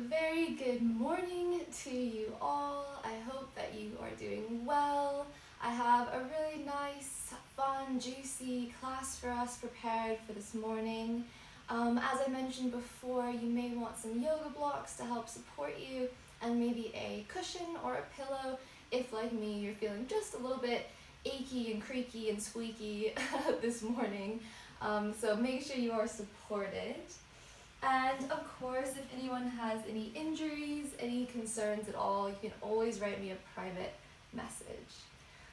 Very good morning to you all. I hope that you are doing well. I have a really nice, fun, juicy class for us prepared for this morning. As I mentioned before, you may want some yoga blocks to help support you and maybe a cushion or a pillow if, like me, you're feeling just a little bit achy and creaky and squeaky this morning. So make sure you are supported. And of course, if anyone has any injuries, any concerns at all, you can always write me a private message.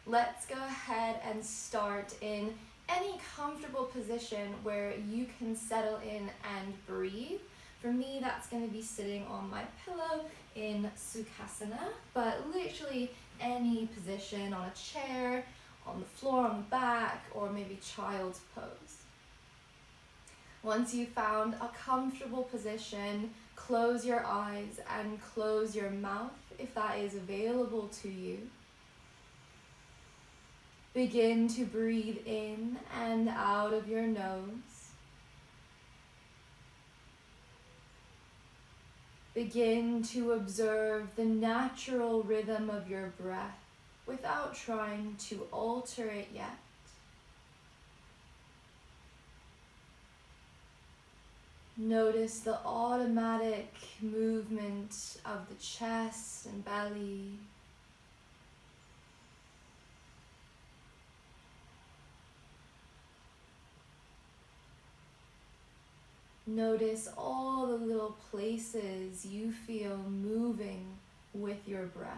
Let's go ahead and start in any comfortable position where you can settle in and breathe. For me, that's going to be sitting on my pillow in Sukhasana, but literally any position, on a chair, on the floor, on the back, or maybe child's pose. Once you've found a comfortable position, close your eyes and close your mouth if that is available to you. Begin to breathe in and out of your nose. Begin to observe the natural rhythm of your breath without trying to alter it yet. Notice the automatic movement of the chest and belly. Notice all the little places you feel moving with your breath.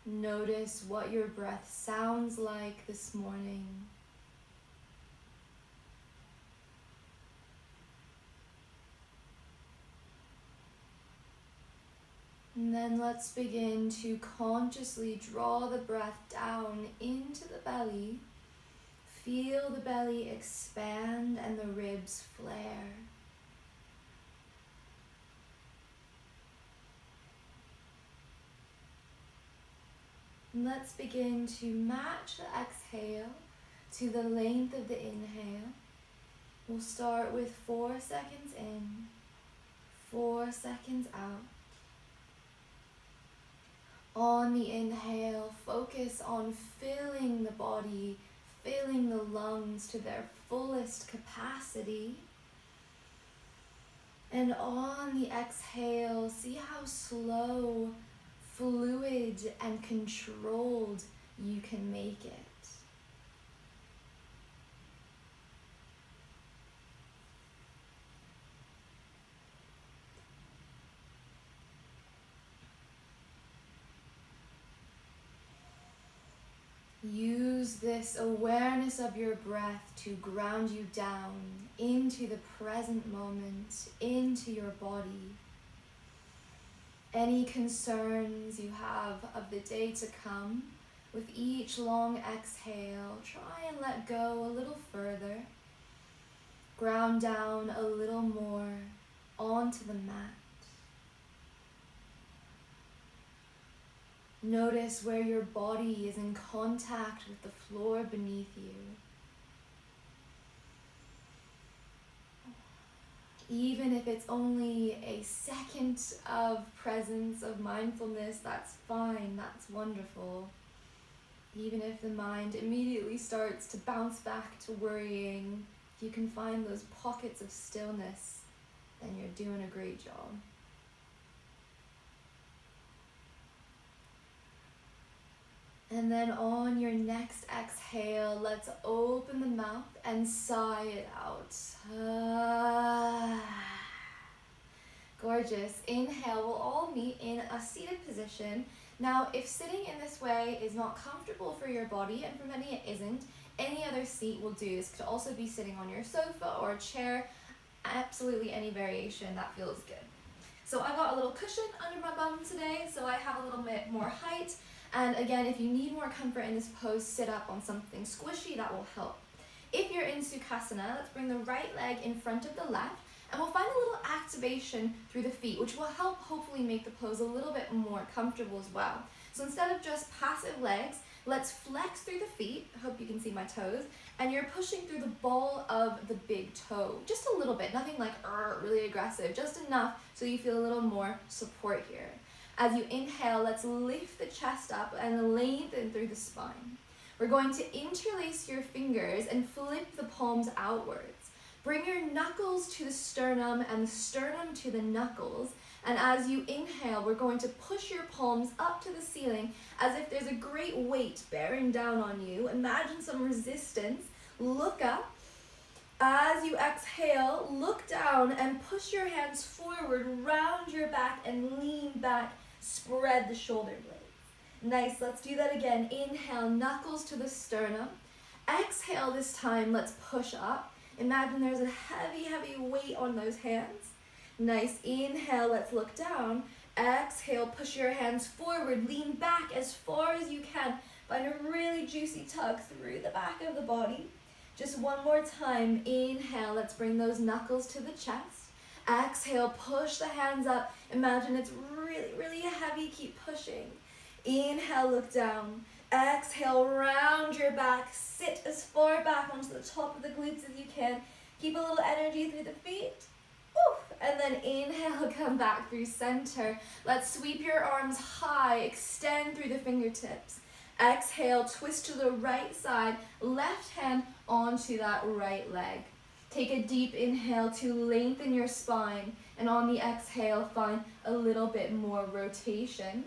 Notice what your breath sounds like this morning. And then let's begin to consciously draw the breath down into the belly. Feel the belly expand and the ribs flare. And let's begin to match the exhale to the length of the inhale. We'll start with 4 seconds in, 4 seconds out. On the inhale, focus on filling the body, filling the lungs to their fullest capacity. And on the exhale, see how slow, fluid, and controlled you can make it. Use this awareness of your breath to ground you down into the present moment, into your body. Any concerns you have of the day to come, with each long exhale, try and let go a little further. Ground down a little more onto the mat. Notice where your body is in contact with the floor beneath you. Even if it's only a second of presence, of mindfulness, that's fine, that's wonderful. Even if the mind immediately starts to bounce back to worrying, if you can find those pockets of stillness, then you're doing a great job. And then on your next exhale, let's open the mouth and sigh it out. Gorgeous. Inhale, we'll all meet in a seated position. Now, if sitting in this way is not comfortable for your body, and for many it isn't, any other seat will do. This could also be sitting on your sofa or a chair. Absolutely any variation that feels good. So I got a little cushion under my bum today, so I have a little bit more height. And again, if you need more comfort in this pose, sit up on something squishy, that will help. If you're in Sukhasana, let's bring the right leg in front of the left, and we'll find a little activation through the feet, which will help hopefully make the pose a little bit more comfortable as well. So instead of just passive legs, Let's flex through the feet. I hope you can see my toes. And you're pushing through the ball of the big toe. Just a little bit, nothing like really aggressive, just enough so you feel a little more support here. As you inhale, let's lift the chest up and lengthen through the spine. We're going to interlace your fingers and flip the palms outwards. Bring your knuckles to the sternum and the sternum to the knuckles. And as you inhale, we're going to push your palms up to the ceiling as if there's a great weight bearing down on you. Imagine some resistance. Look up. As you exhale, look down and push your hands forward, round your back and lean back. Spread the shoulder blades. Nice, let's do that again. Inhale, knuckles to the sternum. Exhale this time, let's push up. Imagine there's a heavy, heavy weight on those hands. Nice, inhale, let's look down. Exhale, push your hands forward, lean back as far as you can. Find a really juicy tug through the back of the body. Just one more time, inhale, let's bring those knuckles to the chest. Exhale, push the hands up. Imagine it's really, really heavy, keep pushing. Inhale, look down. Exhale, round your back, sit as far back onto the top of the glutes as you can. Keep a little energy through the feet. Woo. And then inhale, come back through center. Let's sweep your arms high, extend through the fingertips. Exhale, twist to the right side, left hand onto that right leg. Take a deep inhale to lengthen your spine, and on the exhale, find a little bit more rotation.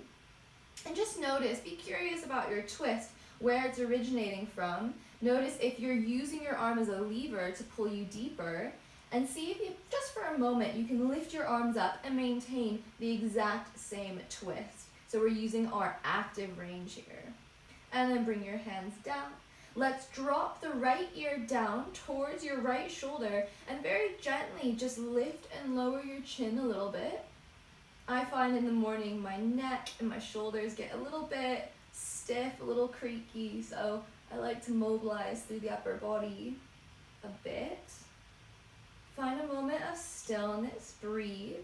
And just notice, be curious about your twist, where it's originating from. Notice if you're using your arm as a lever to pull you deeper, and see if you, just for a moment, you can lift your arms up and maintain the exact same twist. So we're using our active range here. And then bring your hands down. Let's drop the right ear down towards your right shoulder and very gently just lift and lower your chin a little bit. I find in the morning my neck and my shoulders get a little bit stiff, a little creaky, so I like to mobilize through the upper body a bit. Find a moment of stillness, breathe,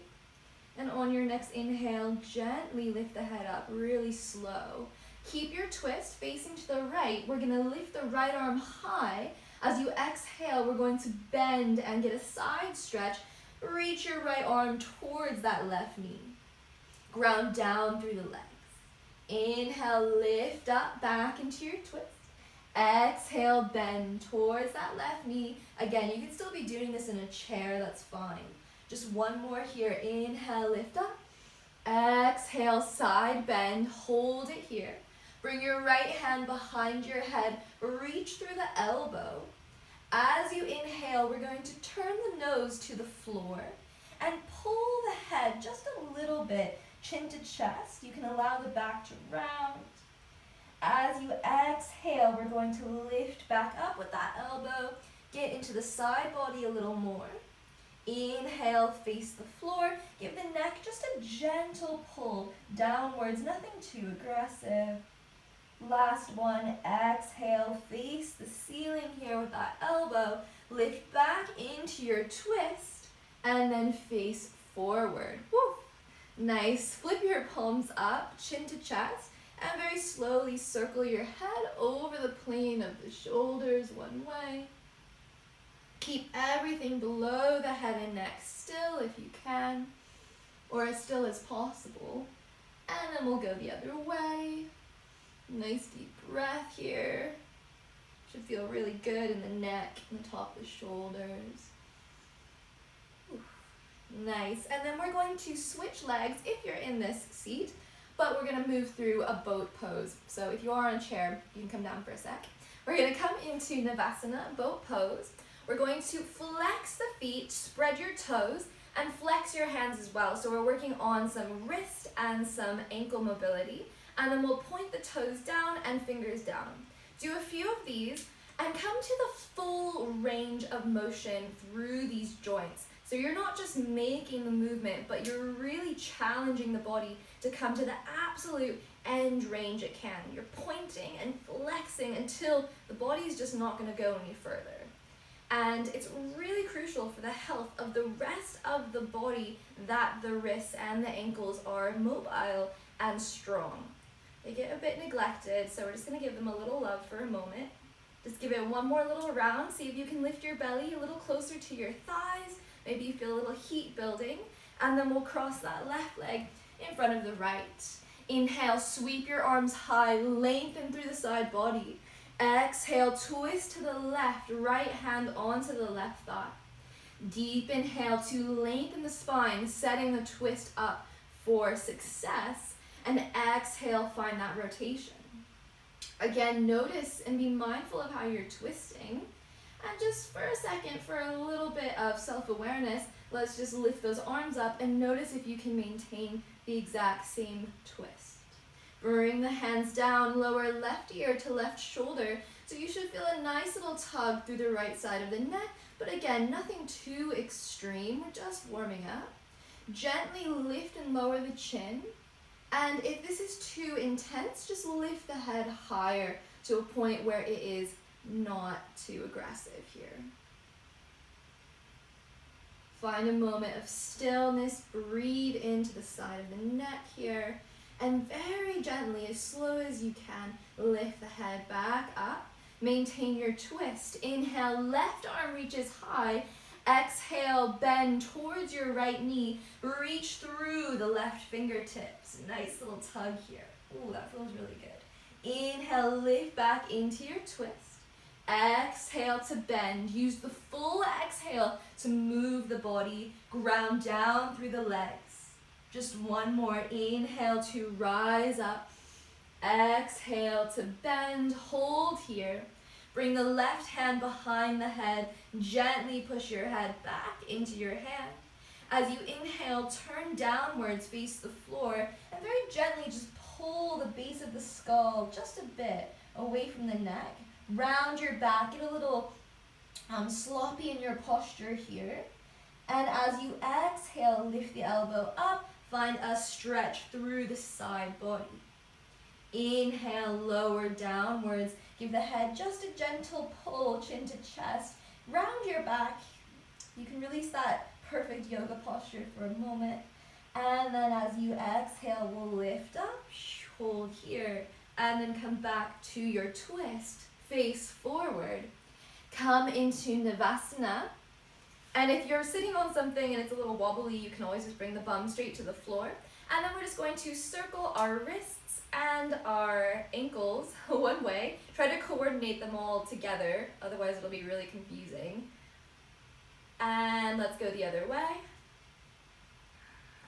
and on your next inhale, gently lift the head up, really slow. Keep your twist facing to the right. We're going to lift the right arm high. As you exhale, we're going to bend and get a side stretch. Reach your right arm towards that left knee. Ground down through the legs. Inhale, lift up back into your twist. Exhale, bend towards that left knee. Again, you can still be doing this in a chair, that's fine. Just one more here. Inhale, lift up. Exhale, side bend, hold it here. Bring your right hand behind your head, reach through the elbow. As you inhale, we're going to turn the nose to the floor and pull the head just a little bit, chin to chest. You can allow the back to round. As you exhale, we're going to lift back up with that elbow, get into the side body a little more. Inhale, face the floor, give the neck just a gentle pull downwards, nothing too aggressive. Last one, exhale, face the ceiling here with that elbow, lift back into your twist, and then face forward. Woo. Nice, flip your palms up, chin to chest, and very slowly circle your head over the plane of the shoulders one way. Keep everything below the head and neck still if you can, or as still as possible. And then we'll go the other way. Nice deep breath here. Should feel really good in the neck and the top of the shoulders. Oof. Nice. And then we're going to switch legs if you're in this seat, but we're going to move through a boat pose. So if you are on a chair, you can come down for a sec. We're going to come into Navasana, boat pose. We're going to flex the feet, spread your toes, and flex your hands as well. So we're working on some wrist and some ankle mobility. And then we'll point the toes down and fingers down. Do a few of these and come to the full range of motion through these joints. So you're not just making the movement, but you're really challenging the body to come to the absolute end range it can. You're pointing and flexing until the body's just not going to go any further. And it's really crucial for the health of the rest of the body that the wrists and the ankles are mobile and strong. They get a bit neglected, so we're just gonna give them a little love for a moment. Just give it one more little round. See if you can lift your belly a little closer to your thighs. Maybe you feel a little heat building. And then we'll cross that left leg in front of the right. Inhale, sweep your arms high, lengthen through the side body. Exhale, twist to the left, right hand onto the left thigh. Deep inhale to lengthen the spine, setting the twist up for success. And exhale, find that rotation. Again, notice and be mindful of how you're twisting. And just for a second, for a little bit of self-awareness, let's just lift those arms up and notice if you can maintain the exact same twist. Bring the hands down, lower left ear to left shoulder. So you should feel a nice little tug through the right side of the neck. But again, nothing too extreme, we're just warming up. Gently lift and lower the chin. And if this is too intense, just lift the head higher to a point where it is not too aggressive here. Find a moment of stillness, breathe into the side of the neck here, and very gently, as slow as you can, lift the head back up. Maintain your twist. Inhale, left arm reaches high. Exhale, bend towards your right knee. Reach through the left fingertips. Nice little tug here. Ooh, that feels really good. Inhale, lift back into your twist. Exhale to bend. Use the full exhale to move the body. Ground down through the legs. Just one more. Inhale to rise up. Exhale to bend. Hold here. Bring the left hand behind the head. Gently push your head back into your hand. As you inhale, turn downwards, face the floor, and very gently just pull the base of the skull just a bit away from the neck. Round your back, get a little sloppy in your posture here. And as you exhale, lift the elbow up, find a stretch through the side body. Inhale, lower downwards. Give the head just a gentle pull, chin to chest. Round your back. You can release that perfect yoga posture for a moment. And then as you exhale, we'll lift up, hold here, and then come back to your twist. Face forward. Come into Navasana. And if you're sitting on something and it's a little wobbly, you can always just bring the bum straight to the floor. And then we're just going to circle our wrists and our ankles one way. Try to coordinate them all together, otherwise it'll be really confusing. And let's go the other way.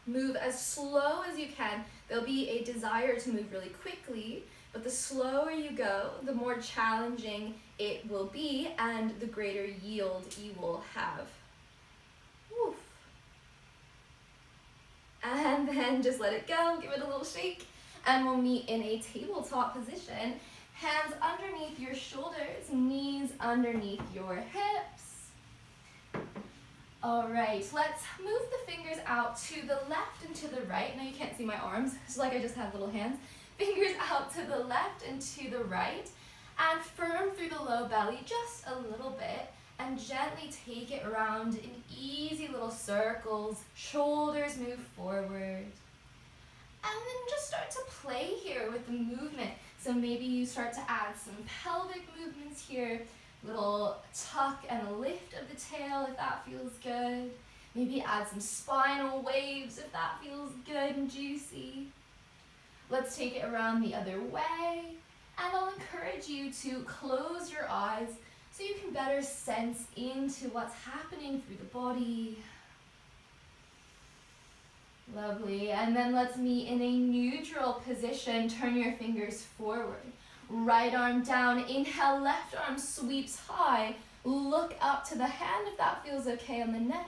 Move as slow as you can. There'll be a desire to move really quickly, but the slower you go, the more challenging it will be and the greater yield you will have. Woof. And then just let it go, give it a little shake, and we'll meet in a tabletop position. Hands underneath your shoulders, knees underneath your hips. All right, let's move the fingers out to the left and to the right. Now you can't see my arms, it's like I just have little hands. Fingers out to the left and to the right, and firm through the low belly just a little bit, and gently take it around in easy little circles. Shoulders move forward. And then just start to play here with the movement. So maybe you start to add some pelvic movements here, little tuck and a lift of the tail if that feels good. Maybe add some spinal waves if that feels good and juicy. Let's take it around the other way. And I'll encourage you to close your eyes so you can better sense into what's happening through the body. Lovely. And then let's meet in a neutral position. Turn your fingers forward. Right arm down. Inhale, left arm sweeps high. Look up to the hand if that feels okay on the neck.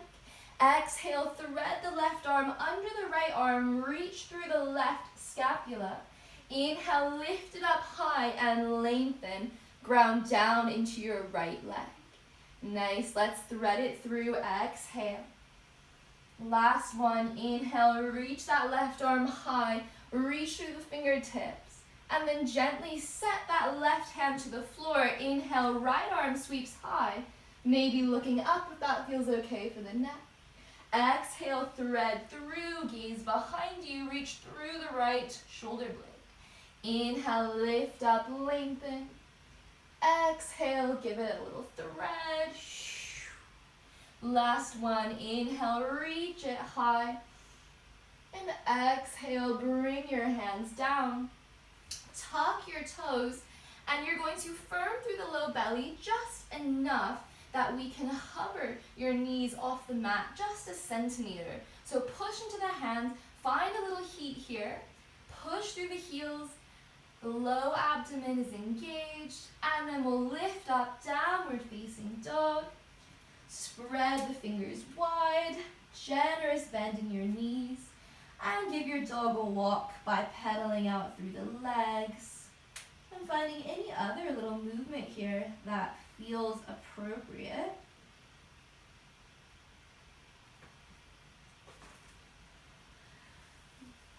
Exhale, thread the left arm under the right arm. Reach through the left scapula. Inhale, lift it up high and lengthen. Ground down into your right leg. Nice. Let's thread it through. Exhale. Last one. Inhale, reach that left arm high. Reach through the fingertips. And then gently set that left hand to the floor. Inhale, right arm sweeps high. Maybe looking up if that feels okay for the neck. Exhale, thread through, gaze behind you, reach through the right shoulder blade. Inhale, lift up, lengthen. Exhale, give it a little thread. Last one, inhale, reach it high. And exhale, bring your hands down. Tuck your toes, and you're going to firm through the low belly just enough that we can hover your knees off the mat just a centimeter. So push into the hands, find a little heat here, push through the heels, the low abdomen is engaged, and then we'll lift up, downward facing dog. Spread the fingers wide, generous bend in your knees, and give your dog a walk by pedaling out through the legs and finding any other little movement here that feels appropriate.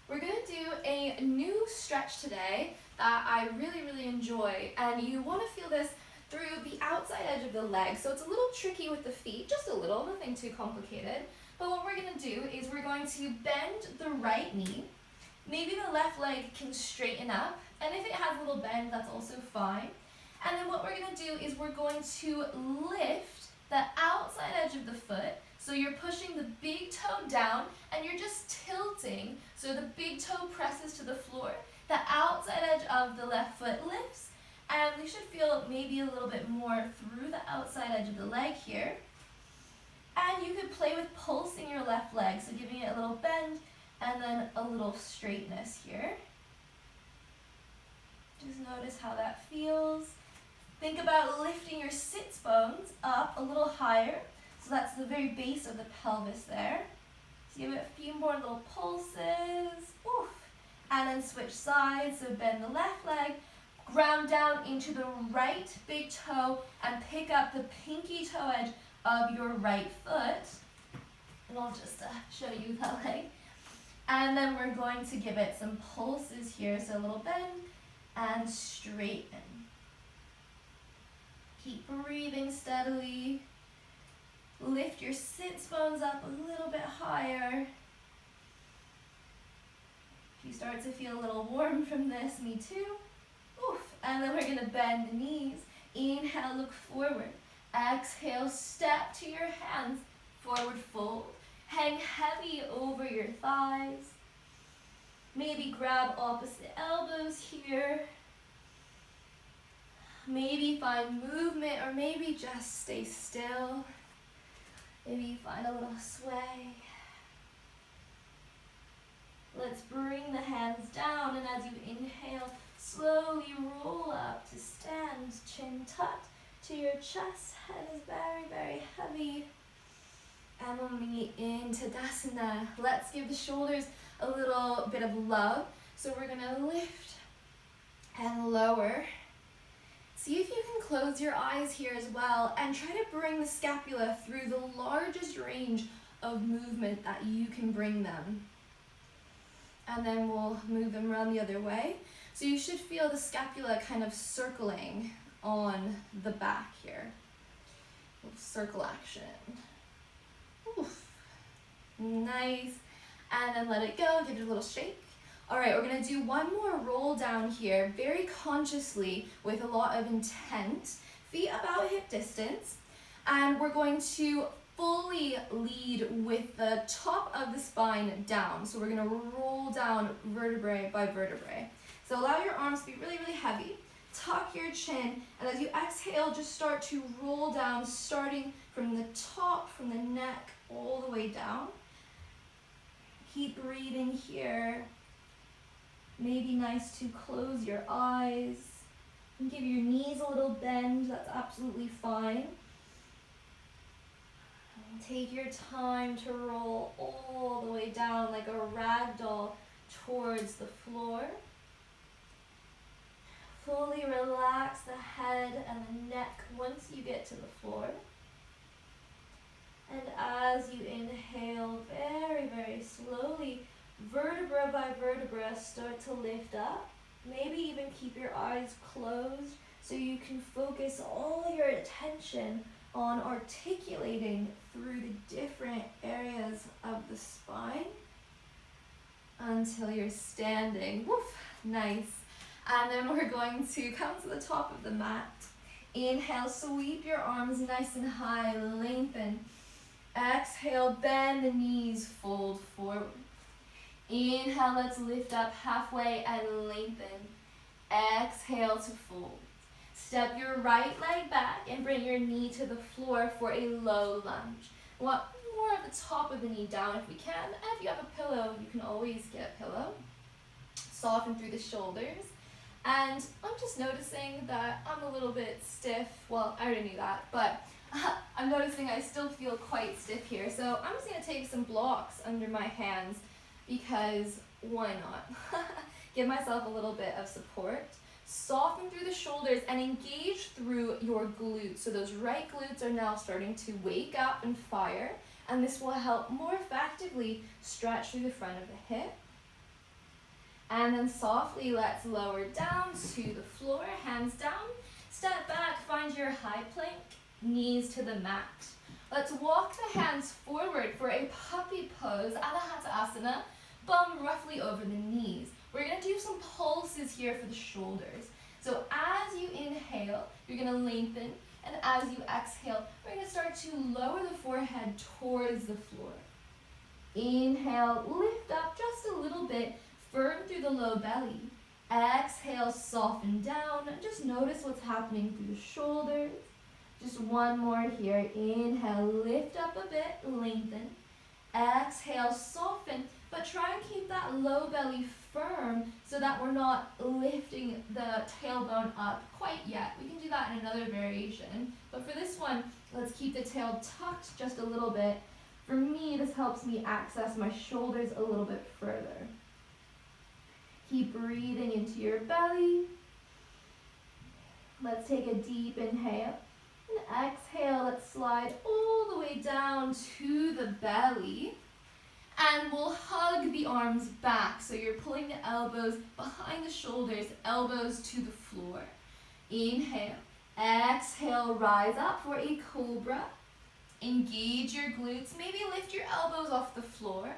We're going to do a new stretch today that I really enjoy, and you want to feel this through the outside edge of the leg. So it's a little tricky with the feet, just a little, nothing too complicated. But what we're going to do is we're going to bend the right knee. Maybe the left leg can straighten up, and if it has a little bend, that's also fine. And then what we're going to do is we're going to lift the outside edge of the foot. So you're pushing the big toe down, and you're just tilting. So the big toe presses to the floor. The outside edge of the left foot lifts, and we should feel maybe a little bit more through the outside edge of the leg here. And you could play with pulsing your left leg, so giving it a little bend and then a little straightness here. Just notice how that feels. Think about lifting your sits bones up a little higher. So that's the very base of the pelvis there. So give it a few more little pulses. Oof. And then switch sides, so bend the left leg, ground down into the right big toe, and pick up the pinky toe edge of your right foot. And I'll just show you the leg. And then we're going to give it some pulses here, so a little bend and straighten. Keep breathing steadily. Lift your sits bones up a little bit higher. If you start to feel a little warm from this, me too. Oof. And then we're going to bend the knees. Inhale, look forward. Exhale, step to your hands. Forward fold. Hang heavy over your thighs. Maybe grab opposite elbows here. Maybe find movement, or maybe just stay still. Maybe you find a little sway. Let's bring the hands down, and as you inhale, slowly roll up to stand, chin tucked to your chest. Head is very heavy. And when we into Tadasana, let's give the shoulders a little bit of love. So we're gonna lift and lower. See if you can close your eyes here as well, and try to bring the scapula through the largest range of movement that you can bring them. And then we'll move them around the other way. So you should feel the scapula kind of circling on the back here. Little circle action. Oof. Nice. And then let it go, give it a little shake. All right, we're gonna do one more roll down here, very consciously with a lot of intent. Feet about hip distance. And we're going to fully lead with the top of the spine down. So we're gonna roll down vertebrae by vertebrae. So allow your arms to be really heavy. Tuck your chin, and as you exhale, just start to roll down, starting from the top, from the neck, all the way down. Keep breathing here. Maybe nice to close your eyes and give your knees a little bend. That's absolutely fine. And take your time to roll all the way down like a rag doll towards the floor. Fully relax the head and the neck once you get to the floor. And as you inhale, very slowly, vertebra by vertebra, start to lift up. Maybe even keep your eyes closed so you can focus all your attention on articulating through the different areas of the spine until you're standing. Woof, nice. And then we're going to come to the top of the mat. Inhale, sweep your arms nice and high, lengthen. Exhale, bend the knees, fold forward. Inhale, let's lift up halfway and lengthen. Exhale to fold. Step your right leg back and bring your knee to the floor for a low lunge. We want more of the top of the knee down if we can. And if you have a pillow, you can always get a pillow. Soften through the shoulders. And I'm just noticing that I'm a little bit stiff. Well, I already knew that, but I'm noticing I still feel quite stiff here. So I'm just going to take some blocks under my hands because why not? Give myself a little bit of support. Soften through the shoulders and engage through your glutes. So those right glutes are now starting to wake up and fire. And this will help more effectively stretch through the front of the hip. And then softly, let's lower down to the floor, hands down. Step back, find your high plank, knees to the mat. Let's walk the hands forward for a puppy pose, Anahatasana, bum roughly over the knees. We're going to do some pulses here for the shoulders. So as you inhale, you're going to lengthen, and as you exhale, we're going to start to lower the forehead towards the floor. Inhale, lift up just a little bit, firm through the low belly. Exhale, soften down. Just notice what's happening through the shoulders. Just one more here. Inhale, lift up a bit, lengthen. Exhale, soften, but try and keep that low belly firm so that we're not lifting the tailbone up quite yet. We can do that in another variation. But for this one, let's keep the tail tucked just a little bit. For me, this helps me access my shoulders a little bit further. Keep breathing into your belly. Let's take a deep inhale. And exhale, let's slide all the way down to the belly. And we'll hug the arms back. So you're pulling the elbows behind the shoulders, elbows to the floor. Inhale. Exhale, rise up for a cobra. Engage your glutes. Maybe lift your elbows off the floor.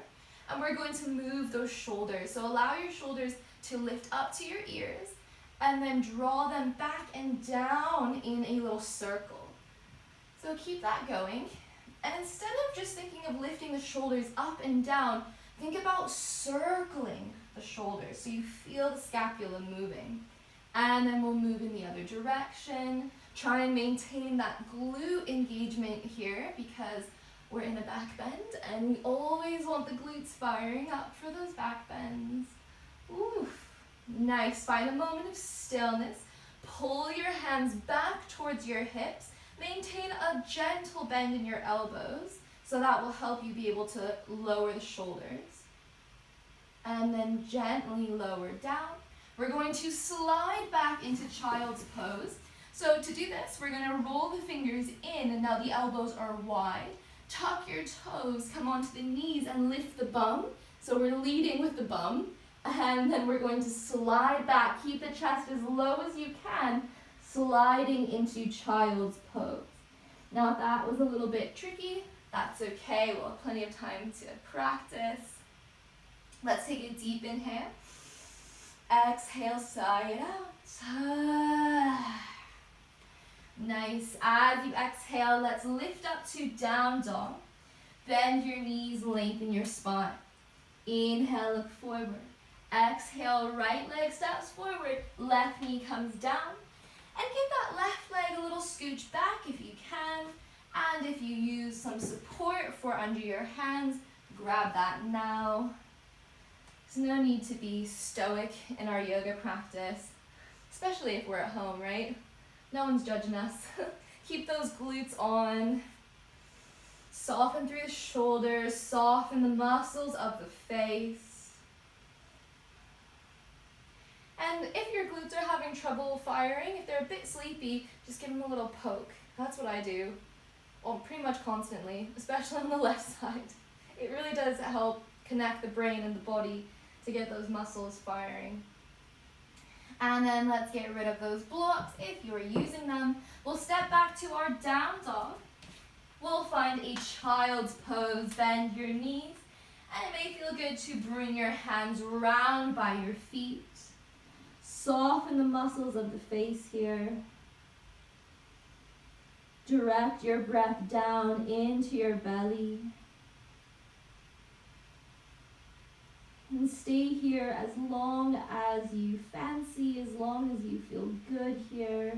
And we're going to move those shoulders. So allow your shoulders to lift up to your ears and then draw them back and down in a little circle. So keep that going. And instead of just thinking of lifting the shoulders up and down, think about circling the shoulders so you feel the scapula moving. And then we'll move in the other direction. Try and maintain that glute engagement here because we're in a back bend, and we always want the glutes firing up for those back bends. Oof. Nice. Find a moment of stillness. Pull your hands back towards your hips. Maintain a gentle bend in your elbows, so that will help you be able to lower the shoulders. And then gently lower down. We're going to slide back into child's pose. So to do this, we're going to roll the fingers in, and now the elbows are wide. Tuck your toes, come onto the knees and lift the bum. So we're leading with the bum. And then we're going to slide back. Keep the chest as low as you can, sliding into child's pose. Now if that was a little bit tricky, that's okay. We'll have plenty of time to practice. Let's take a deep inhale. Exhale, sigh it out. Nice. As you exhale, let's lift up to down dog. Bend your knees, lengthen your spine. Inhale, look forward. Exhale, right leg steps forward, left knee comes down. And give that left leg a little scooch back if you can. And if you use some support for under your hands, grab that now. There's no need to be stoic in our yoga practice, especially if we're at home, right? No one's judging us. Keep those glutes on. Soften through the shoulders, soften the muscles of the face. And if your glutes are having trouble firing, if they're a bit sleepy, just give them a little poke. That's what I do. Well, pretty much constantly, especially on the left side. It really does help connect the brain and the body to get those muscles firing. And then let's get rid of those blocks if you're using them. We'll step back to our down dog. We'll find a child's pose, bend your knees, and it may feel good to bring your hands round by your feet. soften the muscles of the face here. Direct your breath down into your belly. And stay here as long as you fancy, as long as you feel good here.